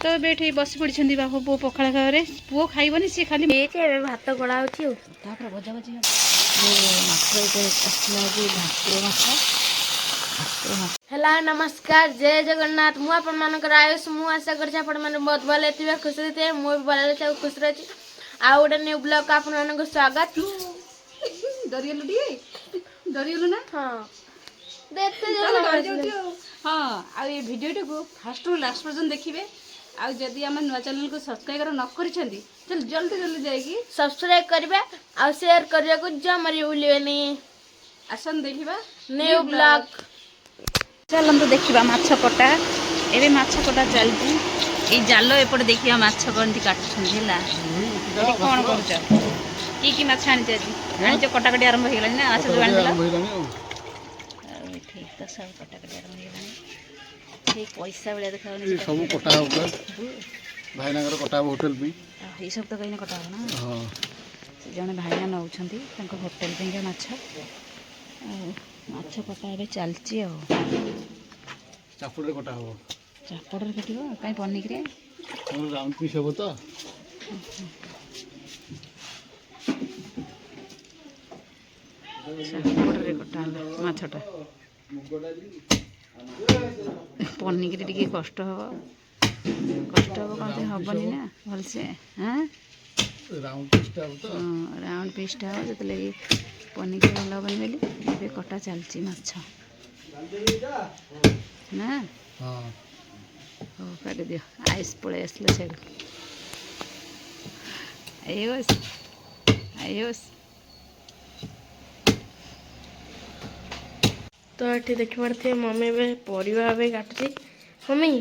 तो ये बस पड़ी बापू पु पखाड़ खावे पुओ खाइबनी सी खाली भात गड़ा भजा भजी हेलो नमस्कार जय जगन्नाथ मु आपण मानकर आयुष मु आशा करछि आपण माने बहुत भले थिबे खुश रहते मु भी भले रहते खुश रहछि आ ओडे न्यू ब्लॉग का आपण मानकर स्वागत डरियलु ना हां देखते जाओ हां आ ये वीडियो को फर्स्ट रु लास्ट पर्यंत देखिबे आ जदी हम नुवा चैनल को सब्सक्राइब न करिसेंती चल जल्दी जल्दी जाएगी सब्सक्राइब करबे आ शेयर करिया को जमरी भूलिबेनी आसन देखिबा न्यू ब्लॉग चलନ୍ତୁ ଦେଖିବା ମାଛ କଟା ଏବେ ମାଛ କଟା ଚାଲିଛି ଏଇ ଜାଲ ଏପଟେ ଦେଖିବା ମାଛ କେମିତି କାଟୁଛନ୍ତି ହେଲା ଏଠି କ'ଣ କରୁଛ କି ମାଛ ଆଣିଛ ଆଜି ଆଣିଛ କଟାକଟି ଆରମ୍ଭ ହେଇଗଲାଣି ନା ମାଛ ଯେଉଁ ଆଣିଥିଲ ଆଉ ଏଠି ତ ସବୁ କଟାକଟି ଆରମ୍ଭ ହେଇଗଲାଣି ସେଇ ପଇସା ଭଳିଆ ଦେଖାଯାଉନି ସବୁ କଟା ହେବ ଭାଇନାଙ୍କର କଟା ହେବ ହୋଟେଲ ପାଇଁ ଏଇସବୁ ତ କହିଲେ କଟା ହେବ ନା ସେ ଜଣେ ଭାଇନା ନେଉଛନ୍ତି ତାଙ୍କ ହୋଟେଲ ପାଇଁକା ମାଛ ଆଉ ମାଛ କଟା ଏବେ ଚାଲିଛି ଆଉ ଚାପଡ଼ରେ କଟା ହେବ ଚାପଡ଼ରେ କାଟିବ କାଇଁ ପନିକିରେ ଆମର ରାଉଣ୍ଡ ପିସ୍ ହେବ ତ ଚାପଡ଼ରେ କଟା ହେଲା ମାଛଟା ପନିକିରେ ଟିକେ କଷ୍ଟ ହେବ କ'ଣ ହେବନି ନା ଭଲସେ ରାଉଣ୍ଡ ପିସ୍ଟା ହେବ ତ ରାଉଣ୍ଡ ପିସ୍ଟା ହେବ ଯେତେବେଳେ ପନିକିରେ ଭଲ ହେବନି ବୋଲି ଏବେ କଟା ଚାଲିଛି ମାଛ ନା ହଉ କାଟିଦିଅ ଆଇସ୍ ପଳେଇ ଆସିଲା ସେଇଠୁ ଆୟୁଷ तो ये देख पारे मम्मी ए परिवा काटुची मम्मी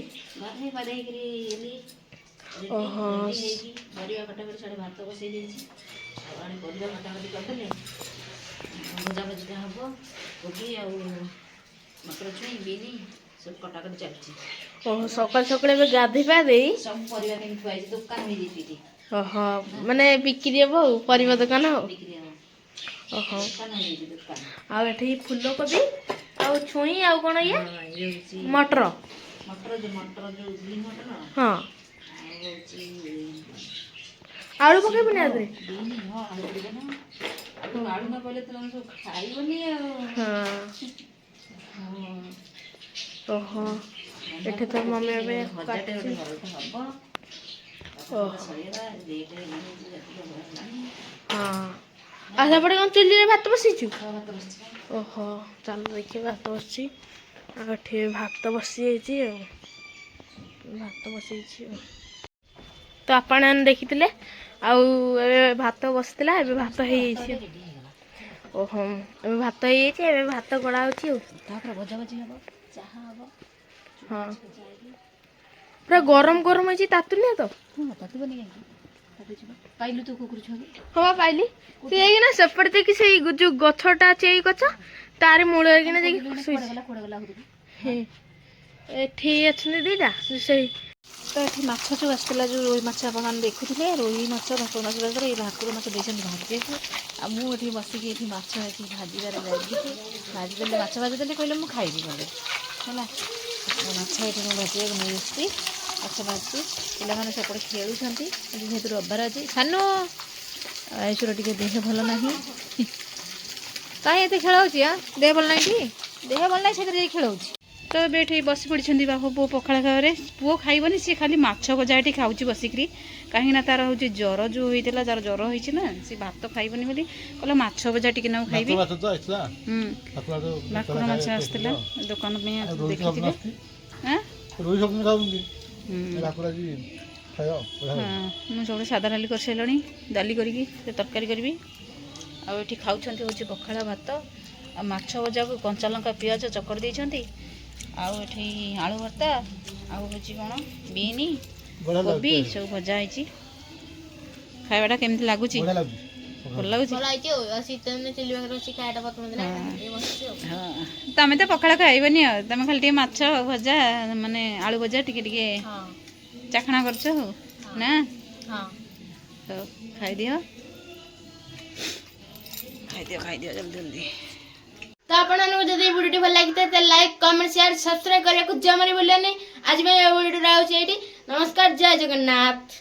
ओहो भात बसई भजा भजिटा हम कोबी आ मटर छुई बीनी सब कटाकटी चलती ओहो सकाल सकाल गाधे पादे सब परिवा केमि थुआई दुकान हो जेती ओहो माने बिक्री हेबो परिवा दुकान हो बिक्री हो ओहो दुकान हो जेती दुकान आ एठी फूल कोबी आ छुई आ कोन ये मटर जो ग्रीन मटर ना हां आलू पके बने आदरे बीनी हां आलू पके ना आलू ना पहले तो हम सब खाइबनी हां ओहो एठे तो मम्मी ए काटे हाँ आधा पड़े कौन चुली रे भात बसीचु ओहो चल देखिए भात बसी आठे भात बसी भात बसी तो आपण देखिथिले आउ भात बसला ए भात हे ओहो ए भात हे ए भात गड़ा होची तापर भजा भजी हबो चाहा हबो हां पूरा गरम गरम है तातुनी तो हां तातुबनी काई पाइलु तो कुकुर छबी हां पाइली से ना सेपड़ देखि से जो गछटा चेई गछ तार मूल कि ना देखि कोडगला हे एठी अछि दीदा से तो ये माछ जो आसला जो रोही माछ आप देखुले रोही माछ भाकुर माछ ये भाकुर माछ देखते भाजी आ मुझे बसिक ये माछ ये भाजबार लगी भाजीदे माछ भाजीदे कहले मुझे खाइबी गले है माछ ये भाजा नहीं आसती माछ भाजी पे सेपटे खेलुंट जेहतु रविवार अच्छी सानू आयुषर टे देह भल ना कहीं ये खेल हो देह भल ना देह भल ना से खेल तो ये बस पड़ी बापू पु पखाड़ खावे पुओ खाइबनी सी खाली माछ भजा ये खाऊँ बसिकी कहीं तार हूँ ज्वर जो होता तार ज्वर होती ना सी भात खाइबनी बोली कहला माछ भजा टी ना खाइबी भाकुर माछ आसला दुकान देखी मुझे सब सादा डाली कर सारे डाली करी तरकारी करी आठी खाऊँ हूँ पखाड़ भात आ माछ भजा को कंचा लंका पियाज चकड़ देती आठी आलू भर्ता आउ हूँ कौन बीनी कोबी सब भजा है खावाटा केमती लगुच भल लगुच तमें तो पखाड़ खाइबनी तुम खाली माछ भजा माने आलू भजा टिके चाखणा कर ना तो खाई दियो जल्दी जल्दी तो आपको जब वीडियो भल लगी तो लाइक कमेंट शेयर सब्सक्राइब करने को जमा भूल नहीं आज वीडियो नमस्कार। ଜୟ ଜଗନ୍ନାଥ।